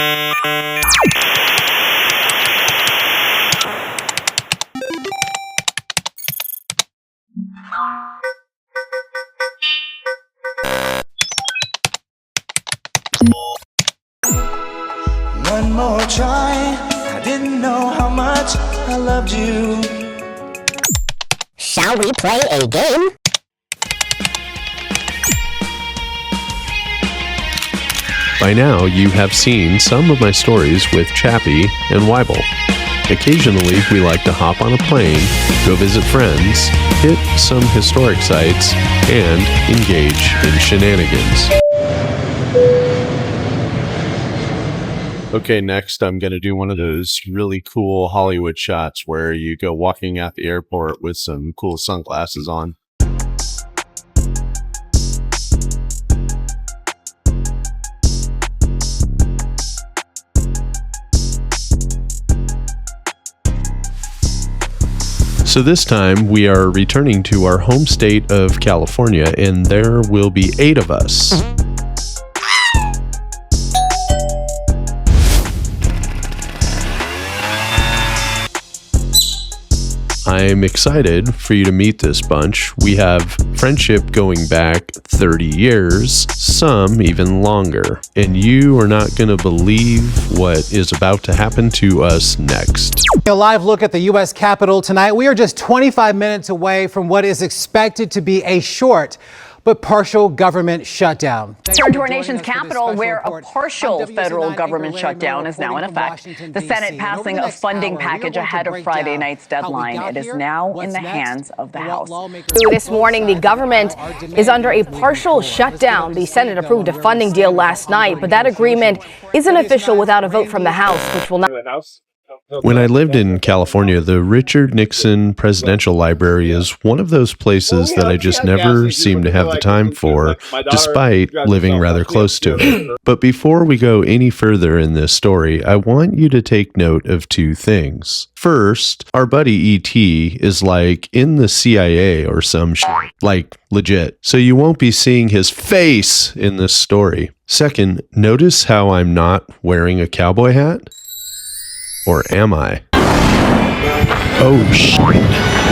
One more try. I didn't know how much I loved you. Shall we play a game? By now, you have seen some of my stories with Chappie and Weibel. Occasionally, we like to hop on a plane, go visit friends, hit some historic sites, and engage in shenanigans. Okay, next I'm going to do one of those really cool Hollywood shots where you go walking at the airport with some cool sunglasses on. So this time we are returning to our home state of California, and there will be 8 of us. I'm excited for you to meet this bunch. We have friendship going back 30 years, some even longer. And you are not going to believe what is about to happen to us next. A live look at the U.S. Capitol tonight. We are just 25 minutes away from what is expected to be a short but partial government shutdown. Turn to our nation's capital, where a partial federal government shutdown is now in effect. The Senate passing a funding package ahead of Friday night's deadline. It is now in the hands of the House. This morning, the government is under a partial shutdown. The Senate approved a funding deal last night, but that agreement isn't official without a vote from the House, which will not. When I lived in California, the Richard Nixon Presidential Library is one of those places that I just never seem to have the time for, despite living rather close to it. But before we go any further in this story, I want you to take note of 2 things. First, our buddy E.T. is like in the CIA or some shit, like legit. So you won't be seeing his face in this story. Second, notice how I'm not wearing a cowboy hat? Or am I? Oh shit.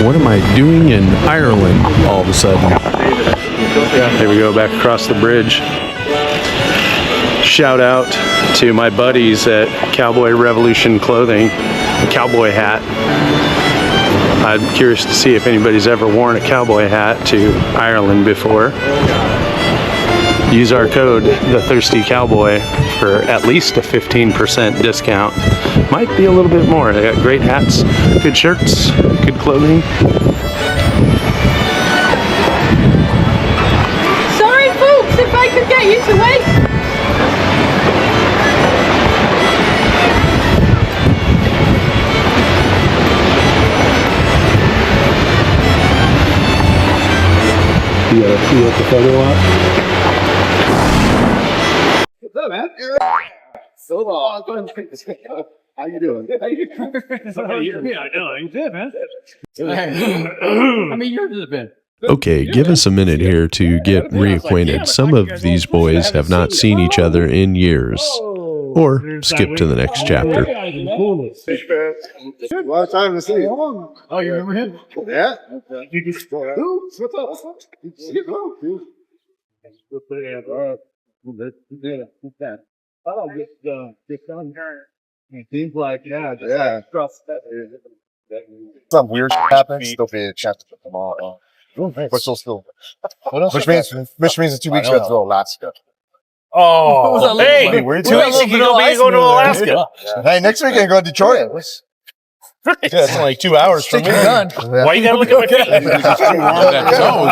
What am I doing in Ireland all of a sudden? There we go, back across the bridge. Shout out to my buddies at Cowboy Revolution Clothing, the cowboy hat. I'm curious to see if anybody's ever worn a cowboy hat to Ireland before. Use our code, The Thirsty Cowboy, for at least a 15% discount. Might be a little bit more. They got great hats, good shirts, good clothing. Sorry, folks, if I could get you to wait. You at the photo op? What's up, man? So long. How you doing? How you doing? Yeah, I know. You did, man. How many years has it been? Okay, give us a minute here to get reacquainted. Some of these boys have not seen each other in years. Or skip to the next chapter. A lot of time to see. Oh, you remember him? Yeah. You just what's up? It seems like some weird shit happens, there'll be a chance to put them all but still which means in 2 weeks we have to go to Alaska. Oh, hey, 2 weeks you go to Alaska. Hey, next week I go to Detroit. Yeah, it's only 2 hours from me. Why you gotta look at my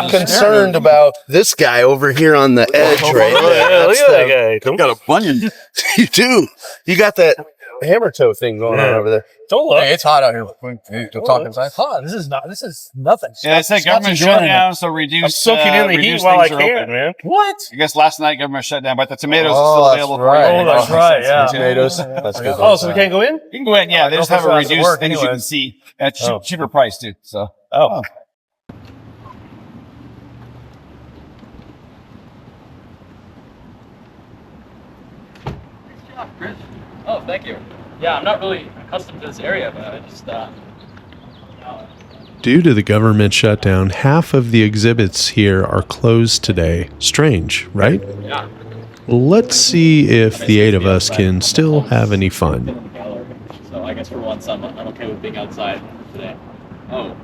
feet? Concerned about this guy over here on the edge right there. Look at that guy. Got a bunion. You do. You got that hammer toe thing going on over there. Don't look. Hey, it's hot out here. We're talking inside. Hot. This is nothing. Yeah, it's like government shutdown, so reduce. I'm soaking in the heat while I can, man. What? I guess last night government shutdown, but the tomatoes are still available for you. Oh, that's right. Yeah, tomatoes. That's good. Oh, so we can't go in? You can go in. Yeah, they just have a reduced things you can see at cheaper price too. So. Oh. Great. Oh, thank you. Yeah, I'm not really accustomed to this area, but I just, Due to the government shutdown, half of the exhibits here are closed today. Strange, right? yeah. Let's see if the 8 of us can still have any fun. So I guess for once I'm okay with being outside today. Oh.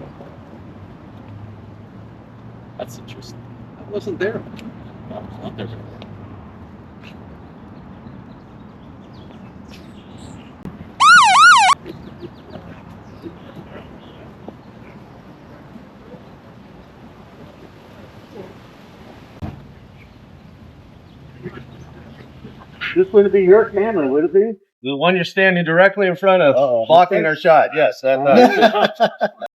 That's interesting. I wasn't there. No, I was not there before. This would be your camera, would it be? The one you're standing directly in front of, blocking our shot. Yes,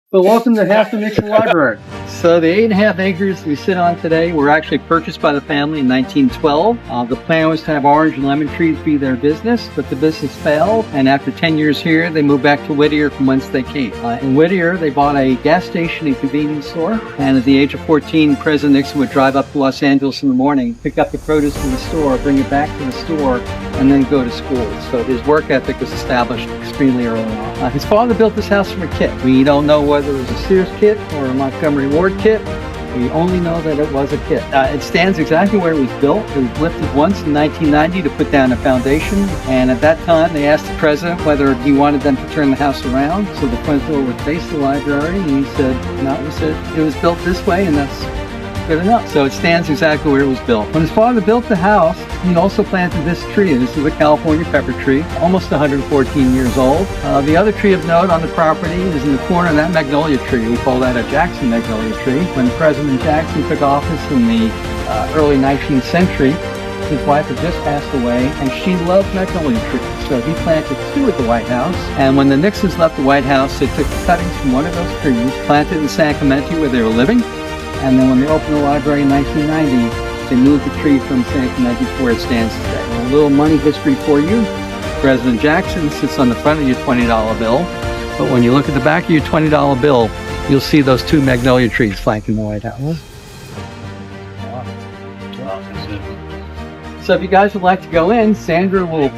So welcome to Half the Nixon Library. So the 8.5 acres we sit on today were actually purchased by the family in 1912. The plan was to have orange and lemon trees be their business, but the business failed. And after 10 years here, they moved back to Whittier from whence they came. In Whittier, they bought a gas station and convenience store. And at the age of 14, President Nixon would drive up to Los Angeles in the morning, pick up the produce from the store, bring it back to the store, and then go to school. So his work ethic was established extremely early on. His father built this house from a kit. We don't know whether it was a Sears kit or a Montgomery Ward kit. We only know that it was a kit. It stands exactly where it was built. It was lifted once in 1990 to put down a foundation. And at that time, they asked the president whether he wanted them to turn the house around so the front door would face the library. And he said, no, he said it was built this way and that's good enough. So it stands exactly where it was built. When his father built the house, he also planted this tree. This is a California pepper tree, almost 114 years old. The other tree of note on the property is in the corner of that magnolia tree. We call that a Jackson magnolia tree. When President Jackson took office in the early 19th century, his wife had just passed away, and she loved magnolia trees. So he planted 2 at the White House. And when the Nixons left the White House, they took the cuttings from one of those trees, planted in San Clemente where they were living. And then when they opened the library in 1990, they moved the tree from San Clemente to where it stands today. And a little money history for you. President Jackson sits on the front of your $20 bill. But when you look at the back of your $20 bill, you'll see those 2 magnolia trees flanking the White House. So if you guys would like to go in, Sandra will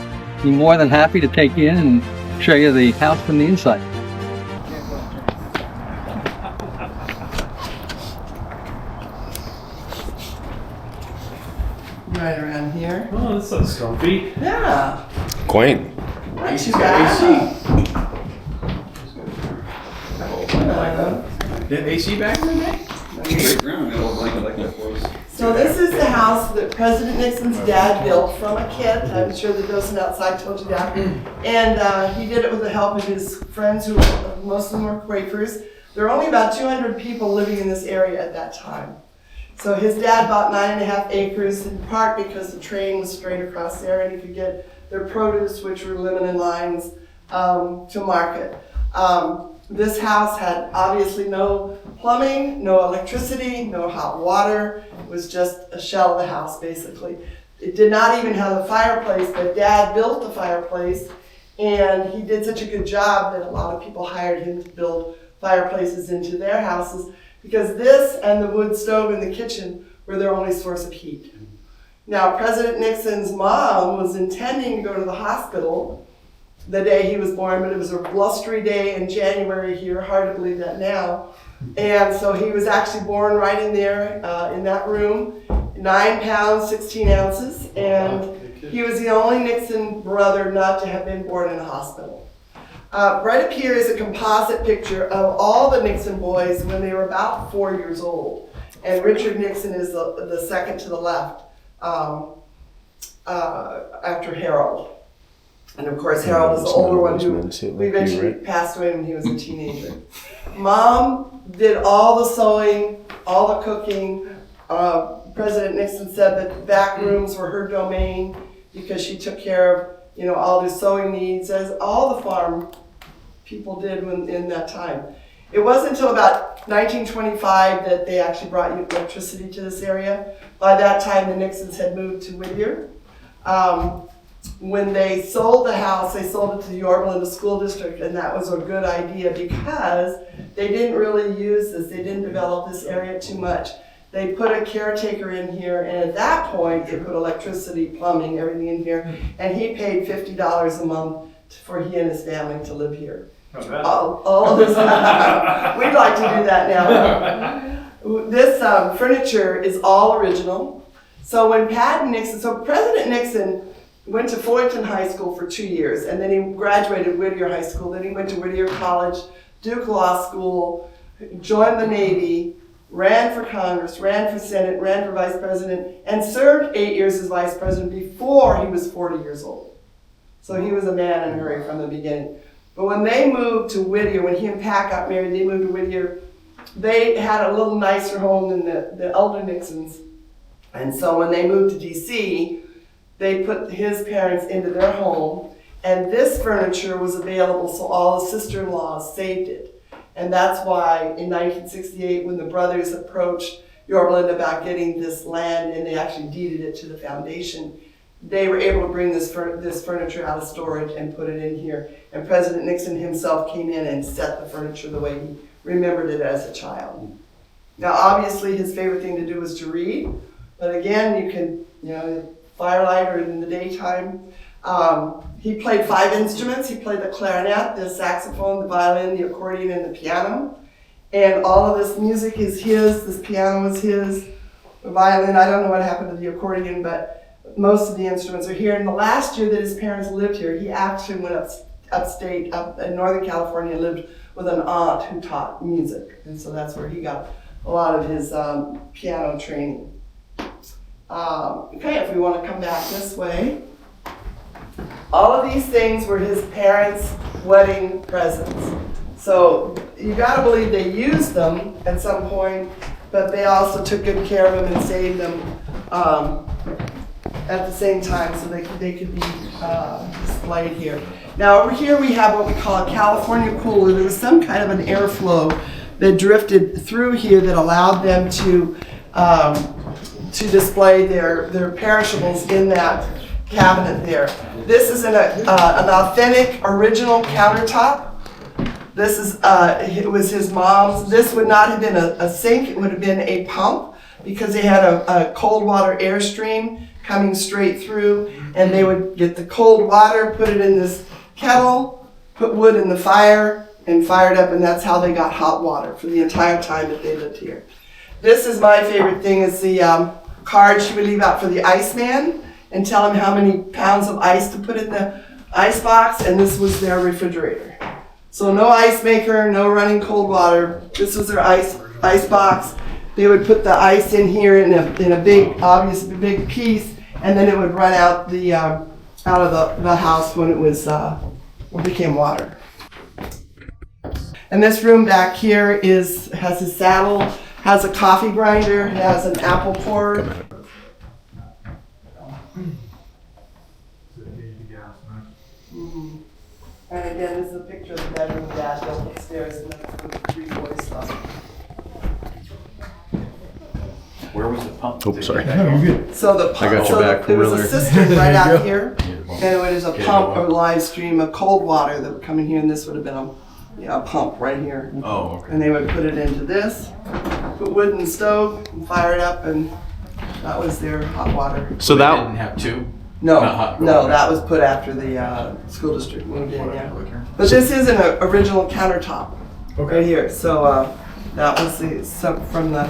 be more than happy to take you in and show you the house from the inside. Right around here. Oh, this looks comfy. Yeah. Quaint. Nice. She's got AC. AC back there? So this is the house that President Nixon's dad built from a kit. I'm sure the person outside told you that. And he did it with the help of his friends who most of them were Quakers. There were only about 200 people living in this area at that time. So his dad bought 9.5 acres in part because the train was straight across there and he could get their produce, which were lemon lines, to market. This house had obviously no plumbing, no electricity, no hot water. It was just a shell of the house, basically. It did not even have a fireplace, but Dad built the fireplace, and he did such a good job that a lot of people hired him to build fireplaces into their houses, because this and the wood stove in the kitchen were their only source of heat. Now, President Nixon's mom was intending to go to the hospital the day he was born, but it was a blustery day in January here, hard to believe that now. And so he was actually born right in there, in that room, 9 pounds, 16 ounces, and he was the only Nixon brother not to have been born in a hospital. Right up here is a composite picture of all the Nixon boys when they were about 4 years old. And Richard Nixon is the second to the left, after Harold. And of course, Harold was the older one who eventually passed away when he was a teenager. Mom did all the sewing, all the cooking. President Nixon said that the back rooms were her domain because she took care of, all the sewing needs, as all the farm people did in that time. It wasn't until about 1925 that they actually brought electricity to this area. By that time, the Nixons had moved to Whittier. When they sold the house, they sold it to the Yorba Linda School District, and that was a good idea because they didn't really use this. They didn't develop this area too much. They put a caretaker in here, and at that point, they put electricity, plumbing, everything in here, and he paid $50 a month for he and his family to live here. All of this, we'd like to do that now. This furniture is all original. So when President Nixon went to Fullerton High School for 2 years, and then he graduated Whittier High School, then he went to Whittier College, Duke Law School, joined the Navy, ran for Congress, ran for Senate, ran for Vice President, and served 8 years as Vice President before he was 40 years old. So he was a man in a hurry from the beginning. But when they moved to Whittier, when he and Pat got married, they moved to Whittier, they had a little nicer home than the elder Nixons. And so when they moved to DC, they put his parents into their home, and this furniture was available, so all the sister-in-laws saved it. And that's why in 1968, when the brothers approached Yorba Linda about getting this land, and they actually deeded it to the foundation, they were able to bring this furniture out of storage and put it in here. And President Nixon himself came in and set the furniture the way he remembered it as a child. Now, obviously, his favorite thing to do was to read, but again, you can, firelight or in the daytime. He played 5 instruments. He played the clarinet, the saxophone, the violin, the accordion, and the piano. And all of this music is his. This piano is his. The violin, I don't know what happened to the accordion, but most of the instruments are here. And the last year that his parents lived here, he actually went upstate, up in Northern California, and lived with an aunt who taught music. And so that's where he got a lot of his piano training. Okay, if we want to come back this way. All of these things were his parents' wedding presents. So you gotta believe they used them at some point, but they also took good care of them and saved them at the same time so they could be displayed here. Now over here we have what we call a California cooler. There was some kind of an airflow that drifted through here that allowed them to display their perishables in that cabinet there. This is an authentic original countertop. This is it was his mom's. This would not have been a sink, it would have been a pump because they had a cold water airstream coming straight through, and they would get the cold water, put it in this kettle, put wood in the fire, and fire it up, and that's how they got hot water for the entire time that they lived here. This is my favorite thing, is the card she would leave out for the Iceman and tell him how many pounds of ice to put in the ice box, and this was their refrigerator. So no ice maker, no running cold water. This was their ice box. They would put the ice in here in a big, obviously big piece, and then it would run out the out of the house when it became water. And this room back here has his saddle, has a coffee grinder, has an apple porter. And again, this is a picture of the bedroom Dad built upstairs, and that's where the 3 boys slept. Where was the pump? Oh, sorry. So the pump, I got your back there was really. a cistern right out here, and it was a pump or live stream of cold water that would come in here, and this would have been a pump right here. Oh, okay. And they would put it into this, put wood in the stove, and fire it up, and that was their hot water. So They that didn't have 2? No, Not hot, no, okay. that was put after the school district moved in, yeah. But this is an original countertop right here. So that was from the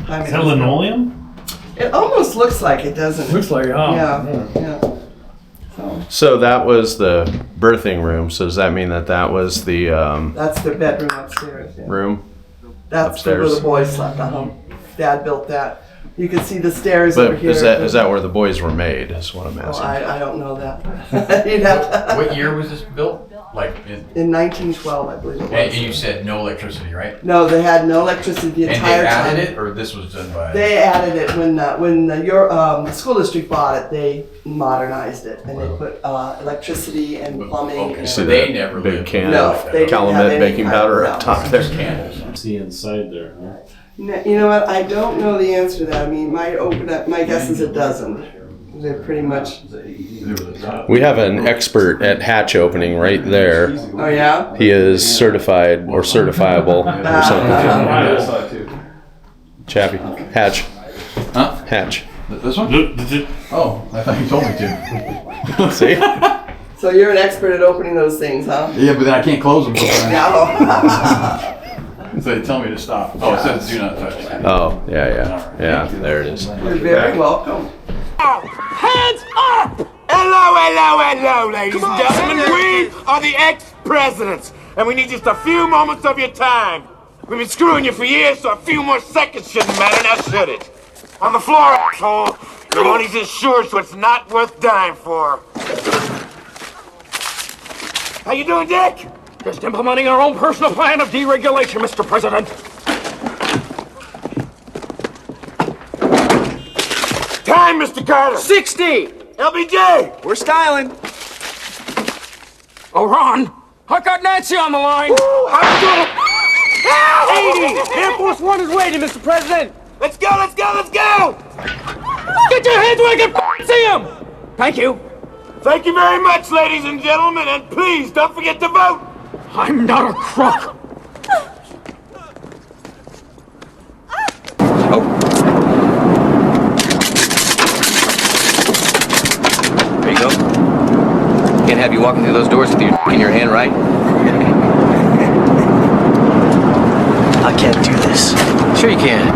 time. Is that linoleum? It almost looks like it, doesn't it? Looks like it, huh? Yeah. So that was the birthing room. So does that mean that was the That's their bedroom upstairs. Yeah. room? That's where upstairs? the boys slept. Dad built that. You can see the stairs over But here. is that where the boys were made? Is what I'm Oh, asking. I don't know that. You'd have to. What year was this built? Like, In 1912, I believe it was. and you said no electricity, right? No, they had no electricity the And entire they time. added it, or this was done by? They added it when the school district bought it. They modernized it, and they put electricity and plumbing. Okay, and so See they that never big lived. can No, of they didn't have Calumet any baking kind of powder no. up top there. Candles. See inside there, huh? You know what? I don't know the answer to that. I mean, my guess is it doesn't. They're pretty much. We have an expert at hatch opening right there. Oh yeah. He is certified or certifiable or something. Chappie. Hatch. Huh? Hatch. This one? Oh, I thought you told me to. See? So you're an expert at opening those things, huh? Yeah, but then I can't close them. No. So they tell me to stop. Oh, it says do not touch. Oh, yeah. Yeah, there it is. You're very welcome. Hands up! Hello, ladies and gentlemen. We are the ex-presidents, and we need just a few moments of your time. We've been screwing you for years, so a few more seconds shouldn't matter, now should it? On the floor, asshole. Your money's insured, so it's not worth dying for. How you doing, Dick? Just implementing our own personal plan of deregulation, Mr. President. Time, Mr. Carter. 60. LBJ. We're styling. Oh, Ron. I got Nancy on the line. Ooh, how's it going? 80. Air Force One is waiting, Mr. President. Let's go. Get your hands where I can see him. Thank you. Thank you very much, ladies and gentlemen, and please don't forget to vote. I'm not a crook. There you go. Can't have you walking through those doors with your in your hand, right? I can't do this. Sure you can.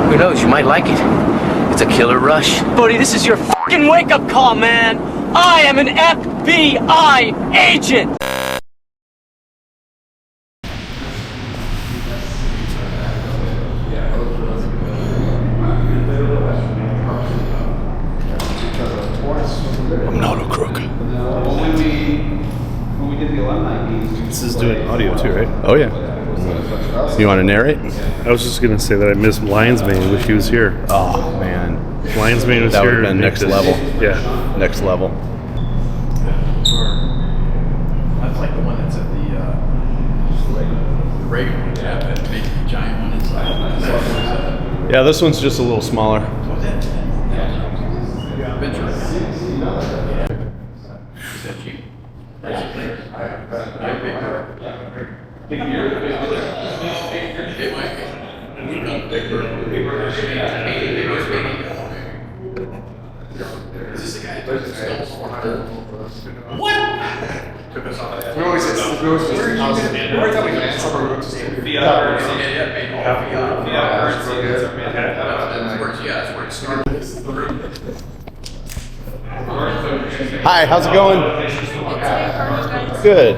Who knows, you might like it. It's a killer rush. Buddy, this is your fucking wake-up call, man. I am an FBI agent. I'm not a crook. This is doing audio too, right? Oh, yeah. You want to narrate? I was just gonna say that I missed Lions Mane. Wish he was here. Oh, man. Lions Mane was That here. would have been next level. Yeah. Next level. That's like the one that's at the Reagan one, yeah, that big giant one inside. Yeah, this one's just a little smaller. Venture. What? Took us off. We always say every time we answer, we're just Hi, how's it going? Good.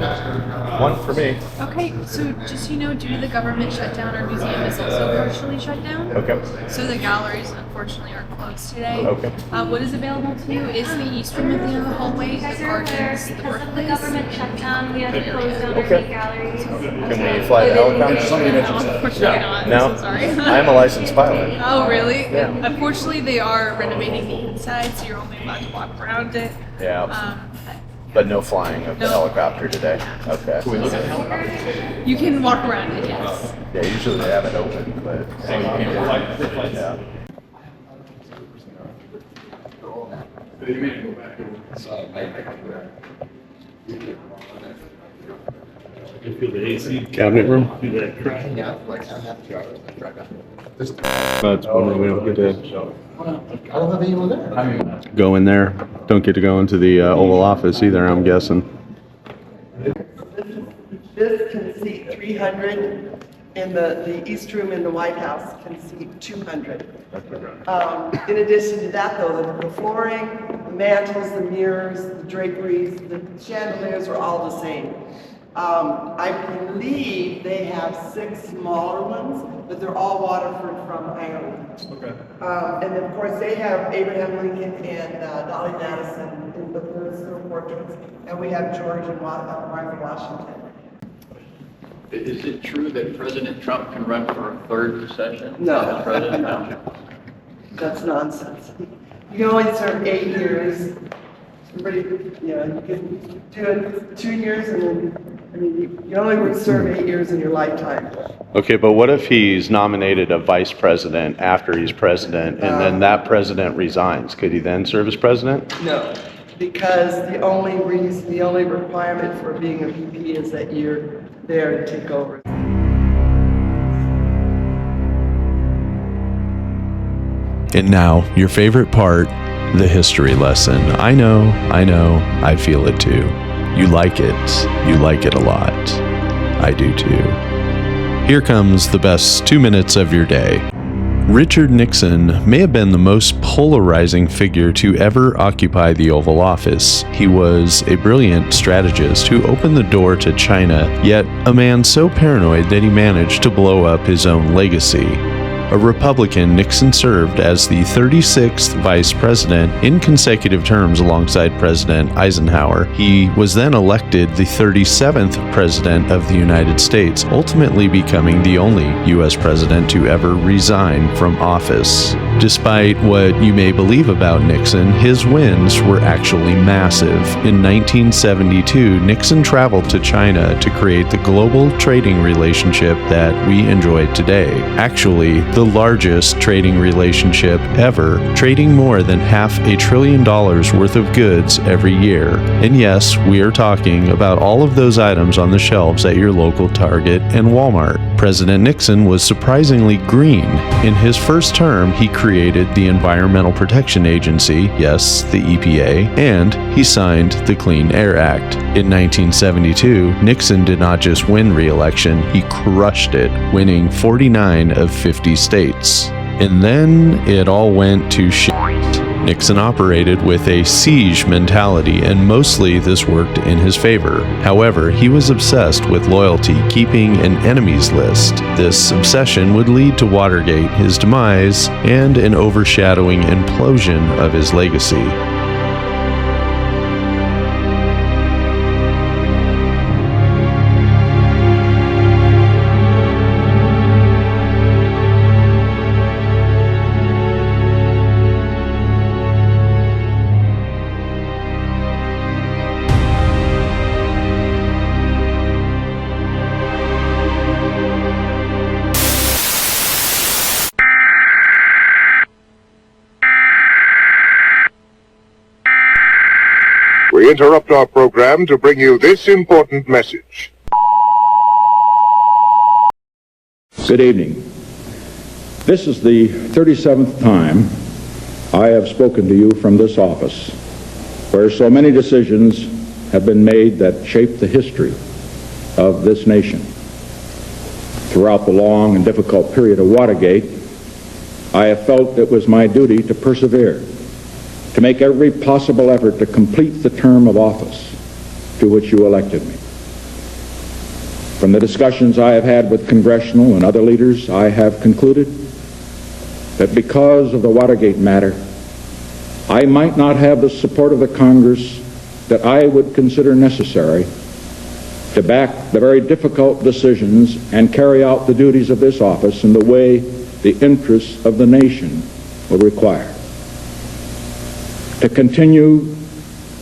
One for me. Okay, so just so you know, due to the government shutdown, our museum is also partially shut down. Okay. So the galleries, unfortunately, are closed today. Okay. What is available to you is the East Room at the end of the hallway, the gardens, the birthplace. The government shutdown, we have to close down our galleries. Can we fly the helicopter? Somebody mentioned that. Unfortunately not. No? I'm so sorry. I'm a licensed pilot. Oh, really? Yeah. Unfortunately, they are renovating the inside, so you're only allowed to walk around it. Yeah. But no flying of the helicopter today. Okay. You can walk around it, yes. Yeah, usually they have it open, but yeah. Cabinet room. That's one we don't get to go in there. Don't get to go into the Oval Office either, I'm guessing. This can seat 300, and the East Room in the White House can seat 200. In addition to that, though, the flooring, the mantles, the mirrors, the draperies, the chandeliers are all the same. I believe they have 6 smaller ones, but they're all Waterford from Ireland. Okay. And then, of course, they have Abraham Lincoln and Dolly Madison in the first portraits, and we have George and Martha Washington. Is it true that President Trump can run for a third session? No. As president? That's nonsense. You can only serve 8 years. Everybody, you can do it 2 years, and then, you only serve 8 years in your lifetime. Okay, but what if he's nominated a vice president after he's president, and then that president resigns? Could he then serve as president? No, because the only requirement for being a VP is that you're there to take over. And now, your favorite part, the history lesson. I know, I feel it too. You like it a lot. I do too. Here comes the best 2 minutes of your day. Richard Nixon may have been the most polarizing figure to ever occupy the Oval Office. He was a brilliant strategist who opened the door to China, yet a man so paranoid that he managed to blow up his own legacy. A Republican, Nixon served as the 36th vice president in consecutive terms alongside President Eisenhower. He was then elected the 37th president of the United States, ultimately becoming the only U.S. president to ever resign from office. Despite what you may believe about Nixon, his wins were actually massive. In 1972, Nixon traveled to China to create the global trading relationship that we enjoy today. Actually, the largest trading relationship ever, trading more than $500 billion worth of goods every year. And yes, we are talking about all of those items on the shelves at your local Target and Walmart. President Nixon was surprisingly green. In his first term, he created the Environmental Protection Agency, yes, the EPA, and he signed the Clean Air Act. In 1972, Nixon did not just win re-election, he crushed it, winning 49 of 50 states. And then it all went to shit. Nixon operated with a siege mentality, and mostly this worked in his favor. However, he was obsessed with loyalty, keeping an enemies list. This obsession would lead to Watergate, his demise, and an overshadowing implosion of his legacy. We interrupt our program to bring you this important message. Good evening. This is the 37th time I have spoken to you from this office, where so many decisions have been made that shape the history of this nation. Throughout the long and difficult period of Watergate, I have felt it was my duty to persevere, to make every possible effort to complete the term of office to which you elected me. From the discussions I have had with congressional and other leaders, I have concluded that because of the Watergate matter, I might not have the support of the Congress that I would consider necessary to back the very difficult decisions and carry out the duties of this office in the way the interests of the nation will require. To continue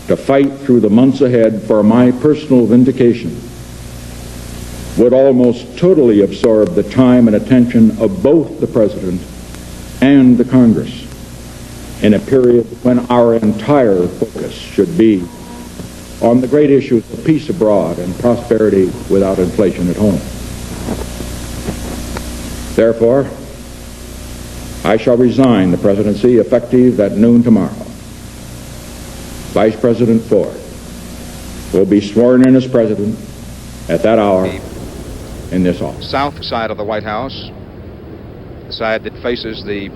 to fight through the months ahead for my personal vindication would almost totally absorb the time and attention of both the President and the Congress in a period when our entire focus should be on the great issues of peace abroad and prosperity without inflation at home. Therefore, I shall resign the presidency effective at noon tomorrow. Vice President Ford will be sworn in as president at that hour in this office. South side of the White House, the side that faces the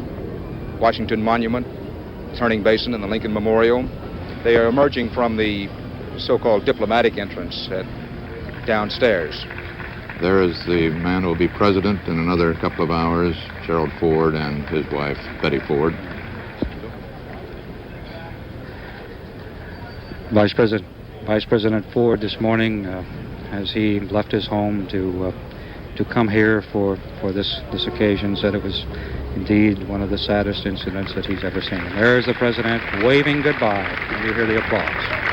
Washington Monument, Turning Basin, and the Lincoln Memorial. They are emerging from the so-called diplomatic entrance downstairs. There is the man who will be president in another couple of hours, Gerald Ford and his wife, Betty Ford. Vice President Ford this morning, as he left his home to come here for this occasion, said it was indeed one of the saddest incidents that he's ever seen. And there's the president waving goodbye, and you hear the applause.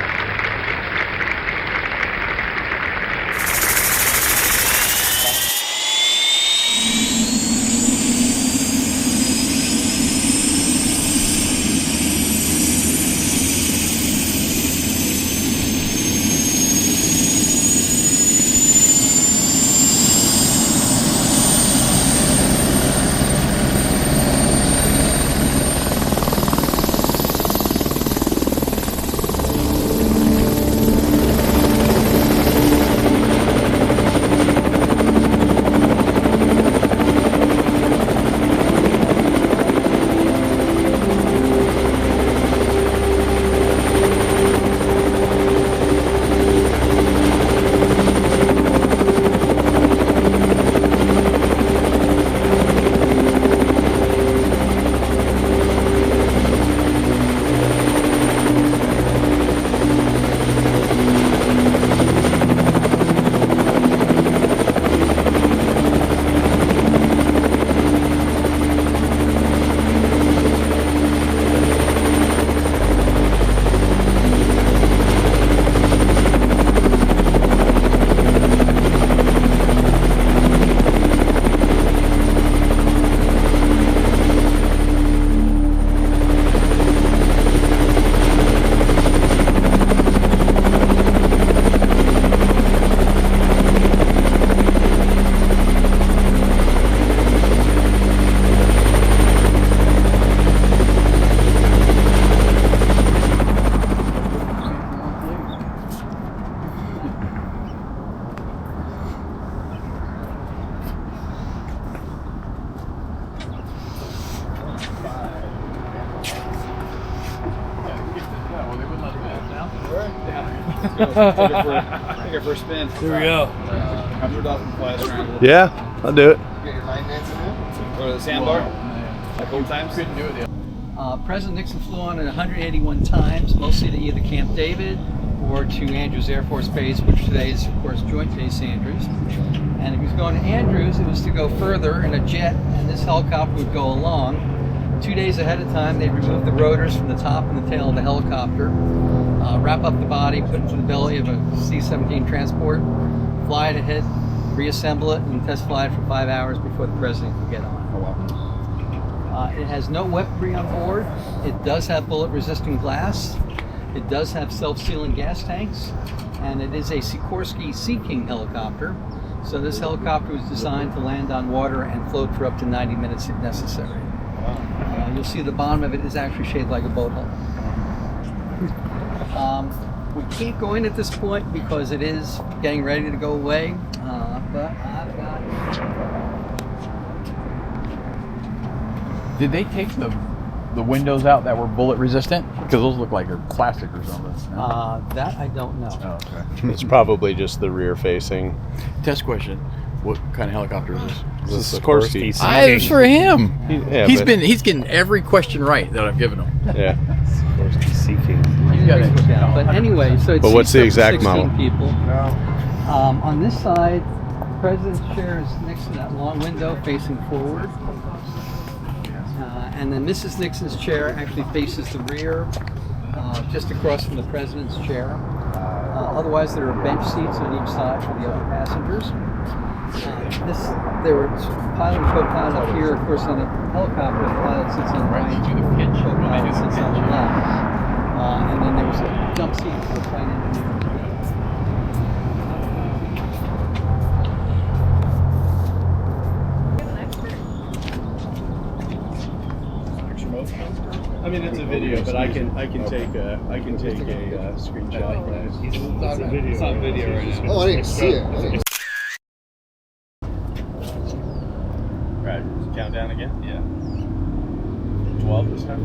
Take it for a spin. Here we go. Have your dolphin fly around. Yeah, I'll do it. Get your line dancing in. Go to the sandbar. Like old times. Couldn't do it. President Nixon flew on it 181 times, mostly to either Camp David or to Andrews Air Force Base, which today is, of course, Joint Base Andrews. And if he was going to Andrews, it was to go further in a jet, and this helicopter would go along. 2 days ahead of time, they'd remove the rotors from the top and the tail of the helicopter, wrap up the body, put it into the belly of a C-17 transport, fly it ahead, reassemble it, and test fly it for 5 hours before the president could get on. It has no weaponry on board. It does have bullet-resistant glass. It does have self-sealing gas tanks, and it is a Sikorsky Sea King helicopter. So this helicopter was designed to land on water and float for up to 90 minutes if necessary. You'll see the bottom of it is actually shaped like a boat hull. We can't go in at this point because it is getting ready to go away, but I've got... Did they take the windows out that were bullet resistant? Because those look like they're plastic or something. That I don't know. Oh, okay. It's probably just the rear facing. Test question. What kind of helicopter is this? This is Sikorsky. It's for him. He's but- getting every question right that I've given him. Yeah. Sikorsky Sea King. You got it. But anyway, so it's But what's the exact 16 model? people. On this side, the president's chair is next to that long window facing forward. And then Mrs. Nixon's chair actually faces the rear, just across from the president's chair. Otherwise, there are bench seats on each side for the other passengers. There were pilot and co-pilot up here. Of course, on the helicopter, the pilot sits on the right, co-pilot sits on the left. And then there was a jump seat for the flight engineer. I mean, it's a video, but I can take a screenshot. It's on video right now. Oh, I didn't see it. Right, countdown again? Yeah. 12 this time?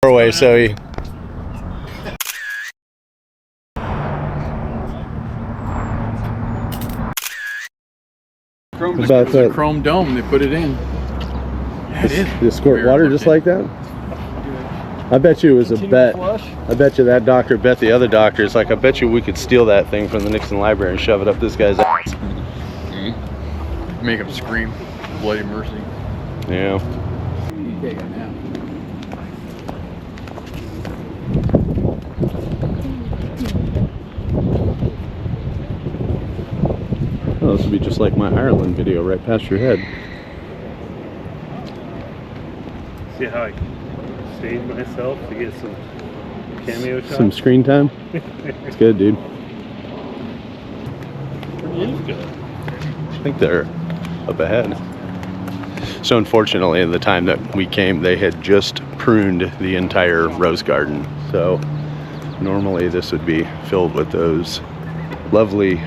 Doorway, so he... It's a chrome dome. They put it in. You squirt water just like that? I bet you it was a bet. I bet you that doctor bet the other doctors. Like, I bet you we could steal that thing from the Nixon library and shove it up this guy's ass. Make him scream. Bloody mercy. Yeah. You take it now. Oh, this would be just like my Ireland video right past your head. See how I saved myself to get some cameo shots? Some screen time? It's good, dude. I think they're up ahead. So unfortunately, at the time that we came, they had just pruned the entire rose garden. So normally this would be filled with those lovely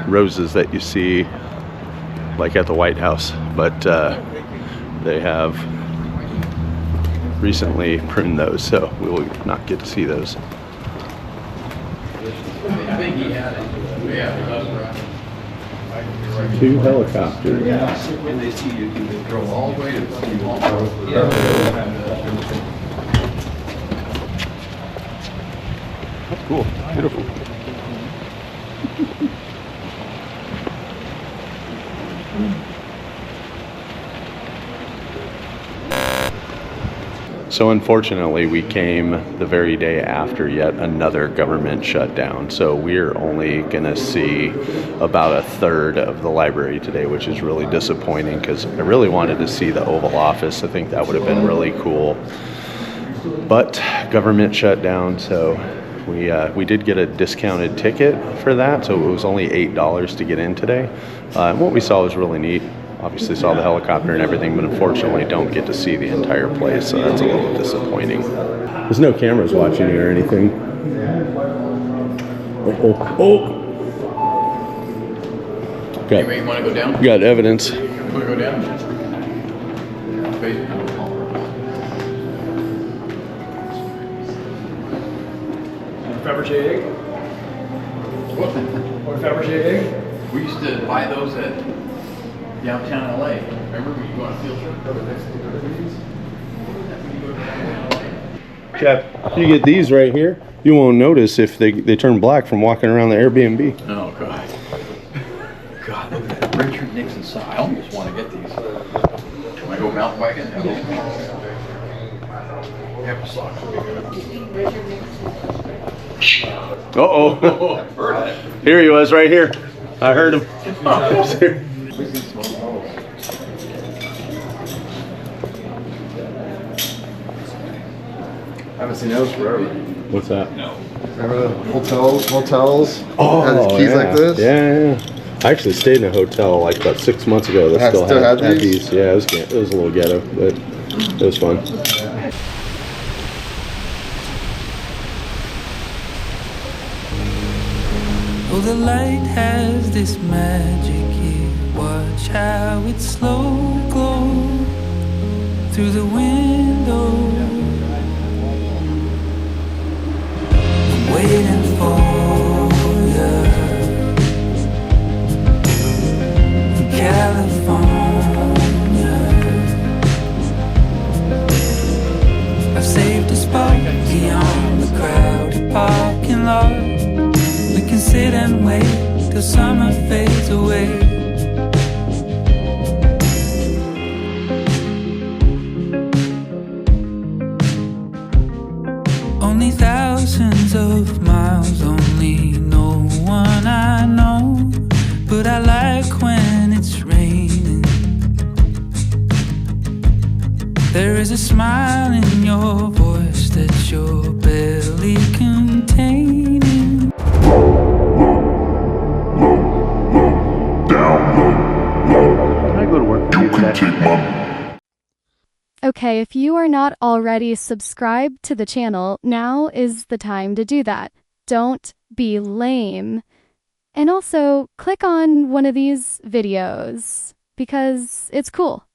roses that you see like at the White House, but they have recently pruned those, so we will not get to see those. I think he had it. Yeah, Two helicopters. When they see you, you can throw all the way to you want. That's cool. Beautiful. So unfortunately, we came the very day after yet another government shutdown. So we're only going to see about a third of the library today, which is really disappointing because I really wanted to see the Oval Office. I think that would have been really cool. But government shutdown, so we did get a discounted ticket for that. So it was only $8 to get in today. And what we saw was really neat. Obviously saw the helicopter and everything, but unfortunately don't get to see the entire place, so that's a little disappointing. There's no cameras watching you or anything. Okay. Anyway, you want to go down? We got evidence. You want to go down? Fabergé egg? What? Or Fabergé egg? We used to buy those at downtown LA. Remember when you go on a field trip? Jeff, if you get these right here, you won't notice if they turn black from walking around the Airbnb. Oh, God. God, look at that Richard Nixon sign. I almost want to get these. Can I go mountain biking? Uh-oh. Here he was right here. I heard him. I haven't seen those forever. What's that? No. Remember the motels? Oh, had keys yeah. like this? Yeah. I actually stayed in a hotel like about 6 months ago that still had these. Yeah, it was a little ghetto, but it was fun. Oh, the light has this magic here. Watch how it slow glows through the window. I'm waiting for you in California. I've saved a spot beyond the crowded parking lot. We can sit and wait till summer fades away. Only thousands of miles, only no one I know. But I like when it's raining. There is a smile in your voice that you're barely containing. Can I go to work with you today? Okay, if you are not already subscribed to the channel, now is the time to do that. Don't be lame. And also, click on one of these videos because it's cool.